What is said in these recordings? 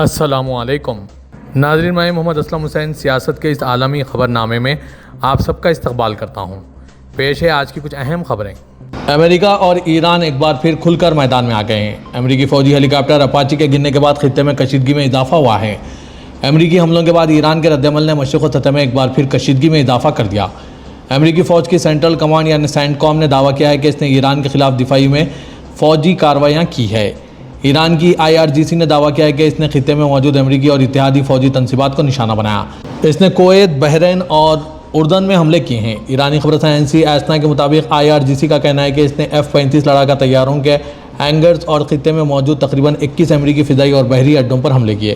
السلام علیکم ناظرین، میں محمد اسلم حسین سیاست کے اس عالمی خبر نامے میں آپ سب کا استقبال کرتا ہوں۔ پیش ہے آج کی کچھ اہم خبریں۔ امریکہ اور ایران ایک بار پھر کھل کر میدان میں آ گئے ہیں۔ امریکی فوجی ہیلی کاپٹر اپاچی کے گرنے کے بعد خطے میں کشیدگی میں اضافہ ہوا ہے۔ امریکی حملوں کے بعد ایران کے رد عمل نے مشرق و سطح میں ایک بار پھر کشیدگی میں اضافہ کر دیا۔ امریکی فوج کی سینٹرل کمانڈ یعنی سینٹ کام نے دعویٰ کیا ہے کہ اس نے ایران کے خلاف دفاعی میں فوجی کارروائیاں کی ہے۔ ایران کی IRGC نے دعویٰ کیا ہے کہ اس نے خطے میں موجود امریکی اور اتحادی فوجی تنصیبات کو نشانہ بنایا۔ اس نے کویت، بحرین اور اردن میں حملے کیے ہیں۔ ایرانی خبر ایجنسی ایسنا کے مطابق IRGC کا کہنا ہے کہ اس نے F-35 لڑاکا طیاروں کے ہینگرز اور خطے میں موجود تقریباً 21 امریکی فضائی اور بحری اڈوں پر حملے کیے۔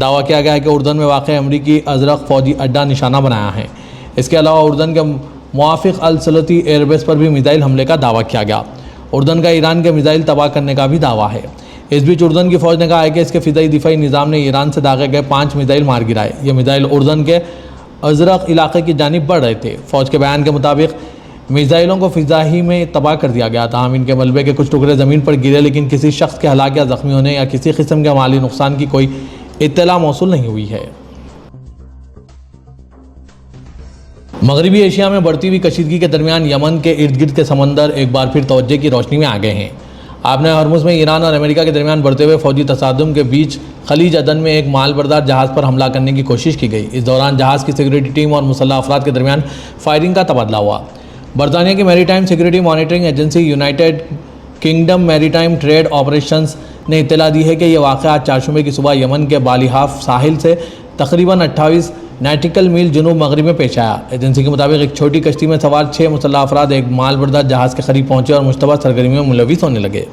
دعویٰ کیا گیا ہے کہ اردن میں واقع امریکی ازرق فوجی اڈا نشانہ بنایا ہے۔ اس کے علاوہ اردن کے موافق السلطی ایئر بیس پر بھی میزائل حملے کا دعویٰ کیا گیا۔ اردن کا ایران کے میزائل تباہ کرنے کا بھی دعویٰ ہے۔ اس بیچ اردن کی فوج نے کہا ہے کہ اس کے فضائی دفاعی نظام نے ایران سے داغے گئے 5 میزائل مار گرائے۔ یہ میزائل اردن کے ازرق علاقے کی جانب بڑھ رہے تھے۔ فوج کے بیان کے مطابق میزائلوں کو فضا ہی میں تباہ کر دیا گیا تھا۔ ان کے ملبے کے کچھ ٹکڑے زمین پر گرے، لیکن کسی شخص کے ہلاک یا زخمی ہونے یا کسی قسم کے مالی نقصان کی کوئی اطلاع موصول نہیں ہوئی ہے۔ مغربی ایشیا میں بڑھتی ہوئی کشیدگی کے درمیان یمن کے ارد گرد کے سمندر ایک بار پھر توجہ کی روشنی میں آ گئے ہیں۔ آپ نے ہرمز میں ایران اور امریکہ کے درمیان بڑھتے ہوئے فوجی تصادم کے بیچ خلیج عدن میں ایک مال بردار جہاز پر حملہ کرنے کی کوشش کی گئی۔ اس دوران جہاز کی سیکورٹی ٹیم اور مسلح افراد کے درمیان فائرنگ کا تبادلہ ہوا۔ برطانیہ کی میری time security monitoring agency United kingdom میری ٹائم ٹریڈ آپریشنز نے اطلاع دی ہے کہ یہ واقعہ آج چہارشنبے کی صبح یمن کے بالیحاف ساحل سے تقریباً 28 نیٹیکل میل جنوب مغرب میں پیش آیا۔ ایجنسی کے مطابق ایک چھوٹی کشتی میں سوار 6 مسلح افراد ایک مال بردار جہاز کے قریب پہنچے اور مشتبہ سرگرمیوں میں ملوث ہونے لگے۔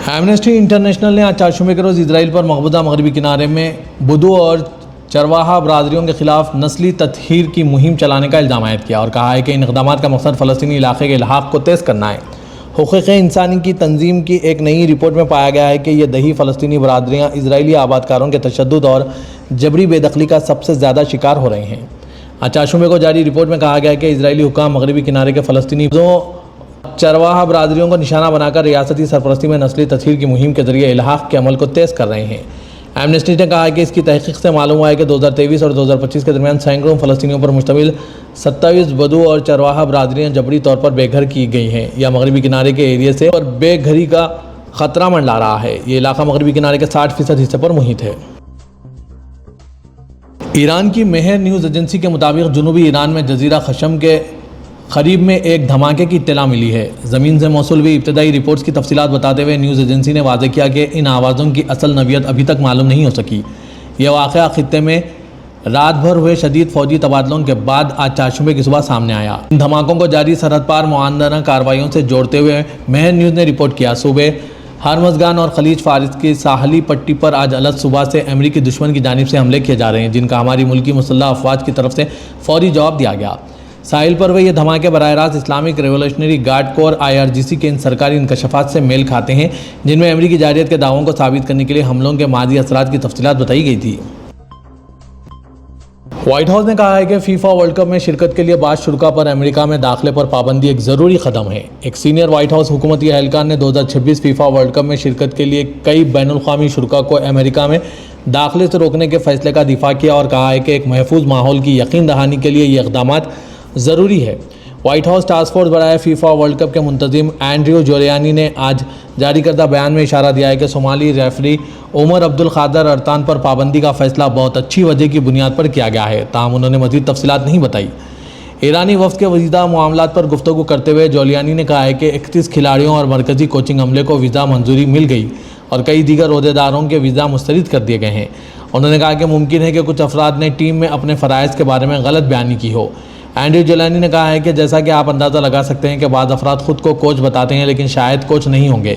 ایمنسٹی انٹرنیشنل نے آج چہارشنبے کے روز اسرائیل پر مقبوضہ مغربی کنارے میں بدو اور چرواہا برادریوں کے خلاف نسلی تطہیر کی مہم چلانے کا الزام عائد کیا اور کہا ہے کہ ان اقدامات کا مقصد فلسطینی علاقے کے الحاق کو تیز کرنا ہے۔ حقوق انسانی کی تنظیم کی ایک نئی رپورٹ میں پایا گیا ہے کہ یہ دہی فلسطینی برادریاں اسرائیلی آباد کاروں کے تشدد اور جبری بے دخلی کا سب سے زیادہ شکار ہو رہے ہیں۔ آج چہارشنبے کو جاری رپورٹ میں کہا گیا ہے کہ اسرائیلی حکام مغربی کنارے کے فلسطینی چرواہا برادریوں کو نشانہ بنا کر ریاستی سرپرستی میں نسلی تطہیر کی مہم کے ذریعے الحاق کے عمل کو تیز کر رہے ہیں۔ ایمنسٹی نے کہا ہے کہ اس کی تحقیق سے معلوم ہوا ہے کہ 2023 اور 2025 کے درمیان سینکڑوں فلسطینیوں پر مشتمل 27 بدو اور چرواہا برادریاں جبری طور پر بے گھر کی گئی ہیں یا مغربی کنارے کے ایریے سے اور بے گھری کا خطرہ منڈلا رہا ہے۔ یہ علاقہ مغربی کنارے کے 60% حصے پر محیط ہے۔ ایران کی مہر نیوز ایجنسی کے مطابق جنوبی ایران میں جزیرہ خشم کے قریب میں ایک دھماکے کی اطلاع ملی ہے۔ زمین سے موصول ہوئی ابتدائی رپورٹس کی تفصیلات بتاتے ہوئے نیوز ایجنسی نے واضح کیا کہ ان آوازوں کی اصل نوعیت ابھی تک معلوم نہیں ہو سکی۔ یہ واقعہ خطے میں رات بھر ہوئے شدید فوجی تبادلوں کے بعد آج چہارشنبے کی صبح سامنے آیا۔ ان دھماکوں کو جاری سرحد پار معاندانہ کارروائیوں سے جوڑتے ہوئے مہر نیوز نے رپورٹ کیا صوبے ہرمزگان اور خلیج فارس کی ساحلی پٹی پر آج الگ صبح سے امریکی دشمن کی جانب سے حملے کیے جا رہے ہیں، جن کا ہماری ملکی مسلح افواج کی طرف سے فوری جواب دیا گیا۔ ساحل پر ہوئے یہ دھماکے براہ راست اسلامک ریولوشنری گارڈ کور IRGC کے ان سرکاری انکشافات سے میل کھاتے ہیں جن میں امریکی جارحیت کے دعووں کو ثابت کرنے کے لیے حملوں کے ماضی اثرات کی تفصیلات بتائی گئی تھی۔ وائٹ ہاؤس نے کہا ہے کہ فیفا ورلڈ کپ میں شرکت کے لیے بعض شرکاء پر امریکہ میں داخلے پر پابندی ایک ضروری قدم ہے۔ ایک سینئر وائٹ ہاؤس حکومتی اہلکار نے 2026 فیفا ورلڈ کپ میں شرکت کے لیے کئی بین الاقوامی شرکاء کو امریکہ میں داخلے سے روکنے کے فیصلے کا دفاع کیا اور کہا ہے کہ ایک محفوظ ماحول کی یقین دہانی کے لیے یہ اقدامات ضروری ہے۔ وائٹ ہاؤس ٹاسک فورس برائے فیفا ورلڈ کپ کے منتظم اینڈریو جولیانی نے آج جاری کردہ بیان میں اشارہ دیا ہے کہ صومالی ریفری عمر عبدالقادر ارتان پر پابندی کا فیصلہ بہت اچھی وجہ کی بنیاد پر کیا گیا ہے، تاہم انہوں نے مزید تفصیلات نہیں بتائی۔ ایرانی وفد کے ویزا معاملات پر گفتگو کرتے ہوئے جولیانی نے کہا ہے کہ 31 کھلاڑیوں اور مرکزی کوچنگ عملے کو ویزا منظوری مل گئی اور کئی دیگر عہدیداروں کے ویزا مسترد کر دیے گئے ہیں۔ انہوں نے کہا کہ ممکن ہے کہ کچھ افراد نے ٹیم میں اپنے فرائض کے بارے میں غلط بیانی کی ہو۔ اینڈریو جولانی نے کہا ہے کہ جیسا کہ آپ اندازہ لگا سکتے ہیں کہ بعض افراد خود کو کوچ بتاتے ہیں لیکن شاید کوچ نہیں ہوں گے۔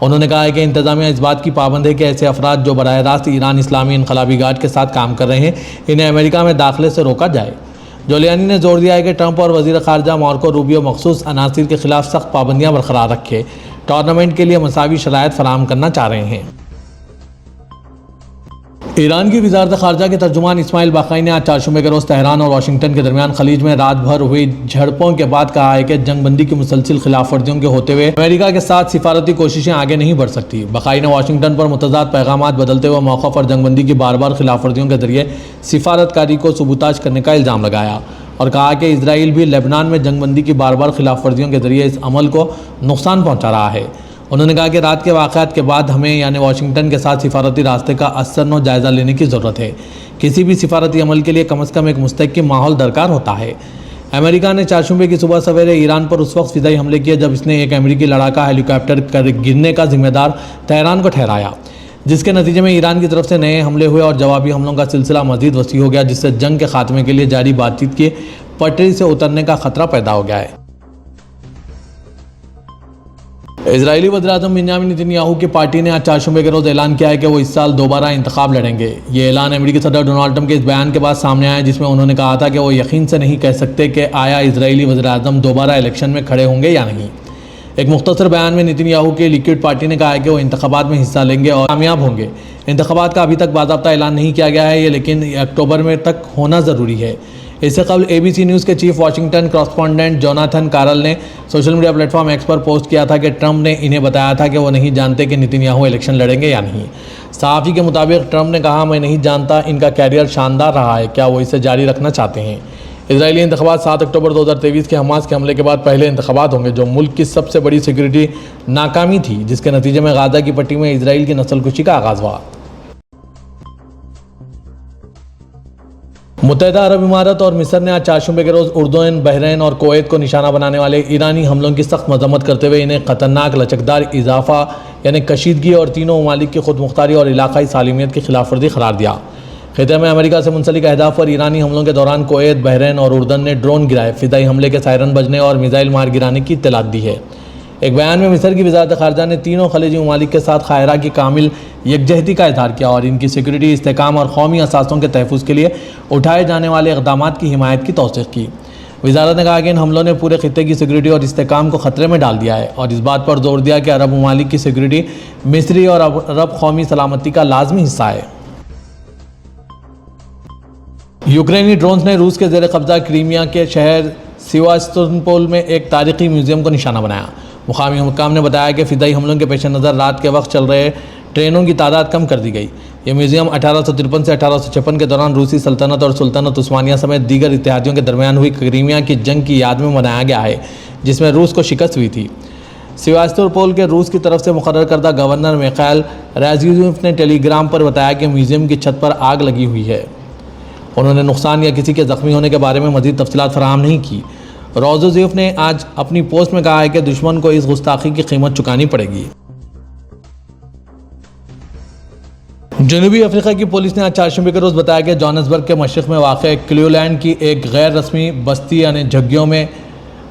انہوں نے کہا ہے کہ انتظامیہ اس بات کی پابند ہے کہ ایسے افراد جو براہ راست ایران اسلامی انقلابی گارڈ کے ساتھ کام کر رہے ہیں انہیں امریکہ میں داخلے سے روکا جائے۔ جولیانی نے زور دیا ہے کہ ٹرمپ اور وزیر خارجہ مارکو روبیو مخصوص عناصر کے خلاف سخت پابندیاں برقرار رکھے ٹورنامنٹ کے لیے مساوی شرائط فراہم کرنا چاہ رہے ہیں۔ ایران کی وزارت خارجہ کے ترجمان اسماعیل باقائی نے آج چہارشنبے کے روز تہران اور واشنگٹن کے درمیان خلیج میں رات بھر ہوئی جھڑپوں کے بعد کہا ہے کہ جنگ بندی کی مسلسل خلاف ورزیوں کے ہوتے ہوئے امریکہ کے ساتھ سفارتی کوششیں آگے نہیں بڑھ سکتی۔ باقائی نے واشنگٹن پر متضاد پیغامات بدلتے ہوئے موقف اور جنگ بندی کی بار بار خلاف ورزیوں کے ذریعے سفارتکاری کو سبوتاژ کرنے کا الزام لگایا اور کہا کہ اسرائیل بھی لبنان میں جنگ بندی کی بار بار خلاف ورزیوں کے ذریعے اس عمل کو نقصان پہنچا رہا ہے۔ انہوں نے کہا کہ رات کے واقعات کے بعد ہمیں یعنی واشنگٹن کے ساتھ سفارتی راستے کا اثر و جائزہ لینے کی ضرورت ہے۔ کسی بھی سفارتی عمل کے لیے کم از کم ایک مستحکم ماحول درکار ہوتا ہے۔ امریکہ نے چہارشنبے کی صبح سویرے ایران پر اس وقت فضائی حملے کیے جب اس نے ایک امریکی لڑاکا ہیلی کاپٹر گرنے کا ذمہ دار تہران کو ٹھہرایا، جس کے نتیجے میں ایران کی طرف سے نئے حملے ہوئے اور جوابی حملوں کا سلسلہ مزید وسیع ہو گیا، جس سے جنگ کے خاتمے کے لیے جاری بات چیت کی پٹری سے اترنے کا خطرہ پیدا ہو گیا ہے۔ اسرائیلی وزیراعظم بنیامین نتنیاہو کی پارٹی نے آج چہارشنبے کے روز اعلان کیا ہے کہ وہ اس سال دوبارہ انتخاب لڑیں گے۔ یہ اعلان امریکی صدر ڈونلڈ ٹرمپ کے اس بیان کے بعد سامنے آیا جس میں انہوں نے کہا تھا کہ وہ یقین سے نہیں کہہ سکتے کہ آیا اسرائیلی وزیراعظم دوبارہ الیکشن میں کھڑے ہوں گے یا نہیں۔ ایک مختصر بیان میں نتنیاہو کی لیکوڈ پارٹی نے کہا ہے کہ وہ انتخابات میں حصہ لیں گے اور کامیاب ہوں گے۔ انتخابات کا ابھی تک باضابطہ اعلان نہیں کیا گیا ہے لیکن اکتوبر میں تک ہونا ضروری ہے۔ اس سے قبل ABC نیوز کے chief Washington correspondent Jonathan Karl نے social media platform X پر پوسٹ کیا تھا کہ ٹرمپ نے انہیں بتایا تھا کہ وہ نہیں جانتے کہ نتنیاہو الیکشن لڑیں گے یا نہیں۔ صحافی کے مطابق ٹرمپ نے کہا، میں نہیں جانتا، ان کا کیریئر شاندار رہا ہے، کیا وہ اسے جاری رکھنا چاہتے ہیں۔ اسرائیلی انتخابات 7 اکتوبر 2023 کے حماس کے حملے کے بعد پہلے انتخابات ہوں گے جو ملک کی سب سے بڑی سیکیورٹی ناکامی تھی، جس کے نتیجے میں غزہ کی پٹی میں اسرائیل کی نسل کشی کا آغاز ہوا۔ متحدہ عرب امارات اور مصر نے آج چہارشنبے کے روز اردن، بحرین اور کویت کو نشانہ بنانے والے ایرانی حملوں کی سخت مذمت کرتے ہوئے انہیں خطرناک لچکدار اضافہ یعنی کشیدگی اور تینوں ممالک کی خود مختاری اور علاقائی سالمیت کی خلاف ورزی قرار دیا۔ خطے میں امریکہ سے منسلک اہداف پر ایرانی حملوں کے دوران کویت، بحرین اور اردن نے ڈرون گرائے، فضائی حملے کے سائرن بجنے اور میزائل مار گرانے کی اطلاعات دی ہے۔ ایک بیان میں مصر کی وزارت خارجہ نے تینوں خلیجی ممالک کے ساتھ قاہرہ کی کامل یکجہتی کا اظہار کیا اور ان کی سیکورٹی، استحکام اور قومی اثاثوں کے تحفظ کے لیے اٹھائے جانے والے اقدامات کی حمایت کی توثیق کی۔ وزارت نے کہا کہ ان حملوں نے پورے خطے کی سیکورٹی اور استحکام کو خطرے میں ڈال دیا ہے اور اس بات پر زور دیا کہ عرب ممالک کی سیکورٹی مصری اور عرب قومی سلامتی کا لازمی حصہ ہے۔ یوکرینی ڈرونز نے روس کے زیر قبضہ کریمیا کے شہر سیواستوپول میں ایک تاریخی میوزیم کو نشانہ بنایا۔ مقامی حکام نے بتایا کہ فضائی حملوں کے پیش نظر رات کے وقت چل رہے ٹرینوں کی تعداد کم کر دی گئی۔ یہ میوزیم 1853 سے 1856 کے دوران روسی سلطنت اور سلطنت عثمانیہ سمیت دیگر اتحادیوں کے درمیان ہوئی کریمیا کی جنگ کی یاد میں بنایا گیا ہے، جس میں روس کو شکست ہوئی تھی۔ سیواستوپول کے روس کی طرف سے مقرر کردہ گورنر میخائل رازیوف نے ٹیلی گرام پر بتایا کہ میوزیم کی چھت پر آگ لگی ہوئی ہے۔ انہوں نے نقصان یا کسی کے زخمی ہونے کے بارے میں مزید تفصیلات فراہم نہیں کی۔ روزوزیف نے آج اپنی پوسٹ میں کہا ہے کہ دشمن کو اس گستاخی کی قیمت چکانی پڑے گی۔ جنوبی افریقہ کی پولیس نے آج چہارشنبے کے روز بتایا کہ جوہانسبرگ کے مشرق میں واقع کلیولینڈ کی ایک غیر رسمی بستی یعنی جھگیوں میں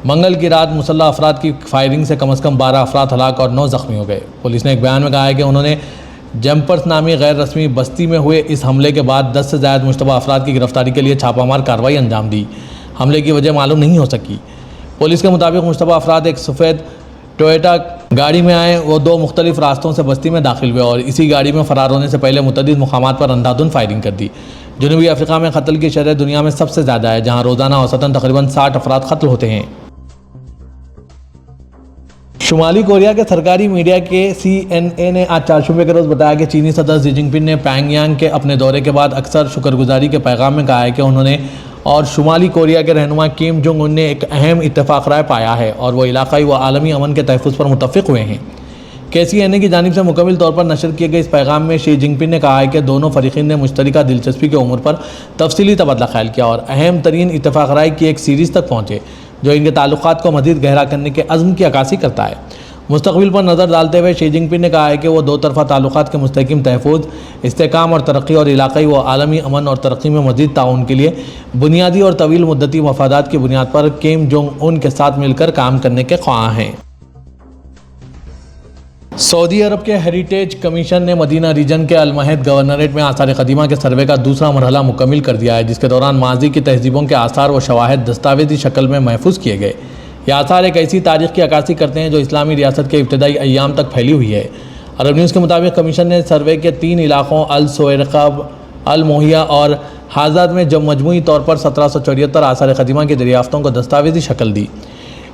منگل کی رات مسلح افراد کی فائرنگ سے کم از کم 12 افراد ہلاک اور 9 زخمی ہو گئے۔ پولیس نے ایک بیان میں کہا ہے کہ انہوں نے جمپرس نامی غیر رسمی بستی میں ہوئے اس حملے کے بعد 10 سے زائد مشتبہ افراد کی گرفتاری کے لیے چھاپہ مار کارروائی انجام دی۔ حملے کی وجہ معلوم نہیں ہو سکی۔ پولیس کے مطابق مشتبہ افراد ایک سفید ٹویوٹا گاڑی میں آئے، وہ 2 مختلف راستوں سے بستی میں داخل ہوئے اور اسی گاڑی میں فرار ہونے سے پہلے متعدد مقامات پر اندھادھند فائرنگ کر دی۔ جنوبی افریقہ میں قتل کی شرح دنیا میں سب سے زیادہ ہے، جہاں روزانہ اوسطاً تقریباً 60 افراد قتل ہوتے ہیں۔ شمالی کوریا کے سرکاری میڈیا کے CNA نے آج چہارشنبے کے روز بتایا کہ چینی صدر شی جن پنگ نے پینگ یانگ کے اپنے دورے کے بعد اکثر شکرگزاری کے پیغام میں کہا ہے کہ انہوں نے اور شمالی کوریا کے رہنما کیم جونگ ان نے ایک اہم اتفاق رائے پایا ہے اور وہ علاقائی و عالمی امن کے تحفظ پر متفق ہوئے ہیں۔ KCNA کی جانب سے مکمل طور پر نشر کیے گئے اس پیغام میں شی جن پنگ نے کہا ہے کہ دونوں فریقین نے مشترکہ دلچسپی کے امور پر تفصیلی تبادلہ خیال کیا اور اہم ترین اتفاق رائے کی ایک سیریز تک پہنچے جو ان کے تعلقات کو مزید گہرا کرنے کے عزم کی عکاسی کرتا ہے۔ مستقبل پر نظر ڈالتے ہوئے شی جن پنگ نے کہا ہے کہ وہ 2 طرفہ تعلقات کے مستحکم تحفظ، استحکام اور ترقی اور علاقائی و عالمی امن اور ترقی میں مزید تعاون کے لیے بنیادی اور طویل مدتی مفادات کی بنیاد پر کیم جونگ ان کے ساتھ مل کر کام کرنے کے خواہاں ہیں۔ سعودی عرب کے ہیریٹیج کمیشن نے مدینہ ریجن کے المہد گورنریٹ میں آثار قدیمہ کے سروے کا دوسرا مرحلہ مکمل کر دیا ہے، جس کے دوران ماضی کی تہذیبوں کے آثار و شواہد دستاویزی شکل میں محفوظ کیے گئے۔ یہ آثار ایک ایسی تاریخ کی عکاسی کرتے ہیں جو اسلامی ریاست کے ابتدائی ایام تک پھیلی ہوئی ہے۔ عرب نیوز کے مطابق کمیشن نے سروے کے 3 علاقوں السویرقہ، الموہیا اور حاضات میں جب مجموعی طور پر 1774 آثار قدیمہ کی دریافتوں کو دستاویزی شکل دی۔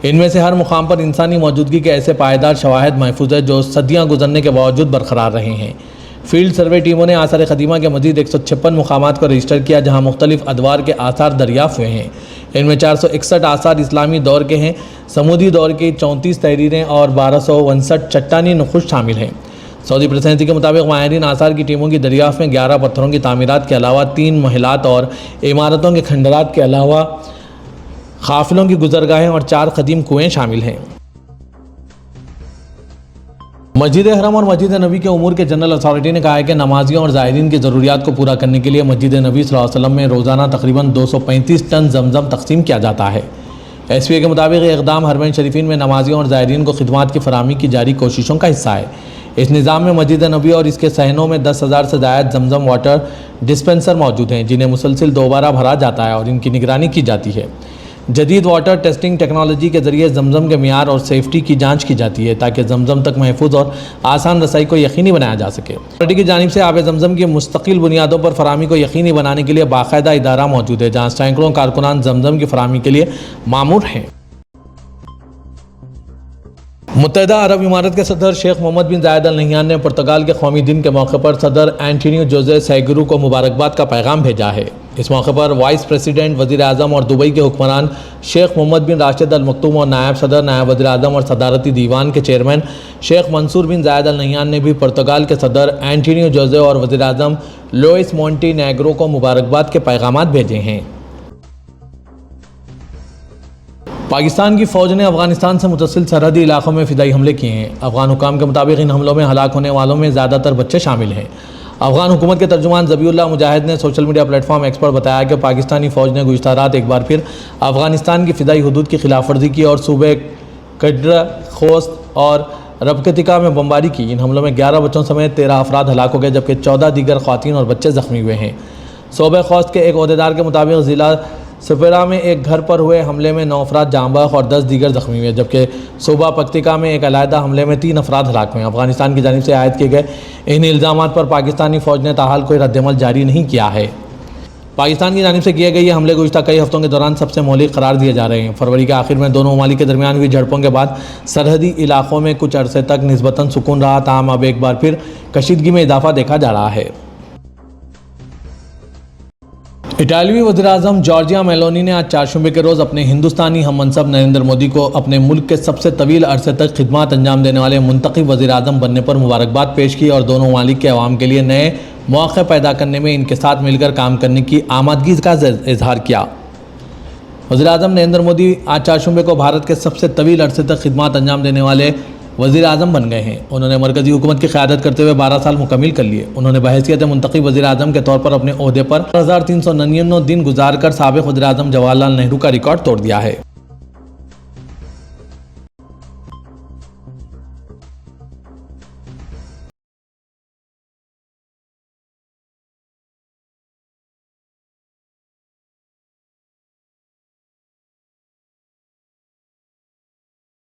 ان میں سے ہر مقام پر انسانی موجودگی کے ایسے پائیدار شواہد محفوظ ہیں جو صدیاں گزرنے کے باوجود برقرار رہے ہیں۔ فیلڈ سروے ٹیموں نے آثار قدیمہ کے مزید 156 مقامات کو رجسٹر کیا جہاں مختلف ادوار کے آثار دریافت ہوئے ہیں۔ ان میں 461 آثار اسلامی دور کے ہیں، سمودی دور کی 34 تحریریں اور 1259 چٹانی نقوش شامل ہیں۔ سعودی پریسیڈنسی کے مطابق ماہرین آثار کی ٹیموں کی دریافت میں 11 پتھروں کی تعمیرات کے علاوہ 3 محلات اور عمارتوں کے کھنڈرات کے علاوہ قافلوں کی گزرگاہیں اور 4 قدیم کنویں شامل ہیں۔ مسجد حرم اور مسجد نبی کے امور کے جنرل اتھارٹی نے کہا ہے کہ نمازیوں اور زائرین کی ضروریات کو پورا کرنے کے لیے مسجد نبی صلی اللہ علیہ وسلم میں روزانہ تقریباً 235 ٹن زمزم تقسیم کیا جاتا ہے۔ ایس پی اے کے مطابق یہ اقدام حرمین شریفین میں نمازیوں اور زائرین کو خدمات کی فراہمی کی جاری کوششوں کا حصہ ہے۔ اس نظام میں مسجد نبی اور اس کے صحنوں میں 10,000 سے زائد زمزم واٹر ڈسپنسر موجود ہیں جنہیں مسلسل دوبارہ بھرا جاتا ہے اور ان کی نگرانی کی جاتی ہے۔ جدید واٹر ٹیسٹنگ ٹیکنالوجی کے ذریعے زمزم کے معیار اور سیفٹی کی جانچ کی جاتی ہے تاکہ زمزم تک محفوظ اور آسان رسائی کو یقینی بنایا جا سکے۔ اتھارٹی کی جانب سے آب زمزم کی مستقل بنیادوں پر فراہمی کو یقینی بنانے کے لیے باقاعدہ ادارہ موجود ہے جہاں سینکڑوں کارکنان زمزم کی فراہمی کے لیے مامور ہیں۔ متحدہ عرب امارات کے صدر شیخ محمد بن زاید ال نہیان نے پرتگال کے قومی دن کے موقع پر صدر اینٹونیو جوزے سیگرو کو مبارکباد کا پیغام بھیجا ہے۔ اس موقع پر وائس پریزیڈنٹ وزیر اعظم اور دبئی کے حکمران شیخ محمد بن راشد ال مکتوم اور نائب صدر نائب وزیر اعظم اور صدارتی دیوان کے چیئرمین شیخ منصور بن زاید ال نہیان نے بھی پرتگال کے صدر اینٹونیو جوزے اور وزیر اعظم لوئس مونٹی نیگرو کو مبارکباد کے پیغامات بھیجے ہیں۔ پاکستان کی فوج نے افغانستان سے متصل سرحدی علاقوں میں فضائی حملے کیے ہیں۔ افغان حکام کے مطابق ان حملوں میں ہلاک ہونے والوں میں زیادہ تر بچے شامل ہیں۔ افغان حکومت کے ترجمان ذبیح اللہ مجاہد نے social media platform X پر بتایا کہ پاکستانی فوج نے گزشتہ رات ایک بار پھر افغانستان کی فضائی حدود کی خلاف ورزی کی اور صوبے کڈر، خوست اور ربکتیکا میں بمباری کی۔ ان حملوں میں 11 بچوں سمیت 13 افراد ہلاک ہو گئے جبکہ 14 دیگر خواتین اور بچے زخمی ہوئے ہیں۔ صوبہ خوست کے ایک عہدیدار کے مطابق ضلع سپیرا میں ایک گھر پر ہوئے حملے میں 9 افراد جاں بحق اور 10 دیگر زخمی ہوئے جبکہ صوبہ پکتیکا میں ایک علیحدہ حملے میں 3 افراد ہلاک ہوئے۔ افغانستان کی جانب سے عائد کیے گئے ان الزامات پر پاکستانی فوج نے تاحال کوئی رد عمل جاری نہیں کیا ہے۔ پاکستان کی جانب سے کیے گئے یہ حملے گزشتہ کئی ہفتوں کے دوران سب سے مہلک قرار دیے جا رہے ہیں۔ فروری کے آخر میں دونوں ممالک کے درمیان ہوئی جھڑپوں کے بعد سرحدی علاقوں میں کچھ عرصے تک نسبتاً سکون رہا، تاہم اب ایک بار پھر کشیدگی میں اضافہ دیکھا جا رہا ہے۔ اٹالوی وزیر اعظم جارجیا میلونی نے آج چہارشنبے کے روز اپنے ہندوستانی ہم منصب نریندر مودی کو اپنے ملک کے سب سے طویل عرصے تک خدمات انجام دینے والے منتخب وزیر اعظم بننے پر مبارکباد پیش کی اور دونوں ممالک کے عوام کے لیے نئے مواقع پیدا کرنے میں ان کے ساتھ مل کر کام کرنے کی آمادگی کا اظہار کیا۔ وزیر اعظم نریندر مودی آج چہارشنبے کو بھارت کے سب سے طویل عرصے تک خدمات انجام دینے والے وزیر اعظم بن گئے ہیں۔ انہوں نے مرکزی حکومت کی قیادت کرتے ہوئے 12 سال مکمل کر لیے۔ انہوں نے بحیثیت منتخب وزیر اعظم کے طور پر اپنے عہدے پر 1399 دن گزار کر سابق وزیر اعظم جواہر لال نہرو کا ریکارڈ توڑ دیا ہے۔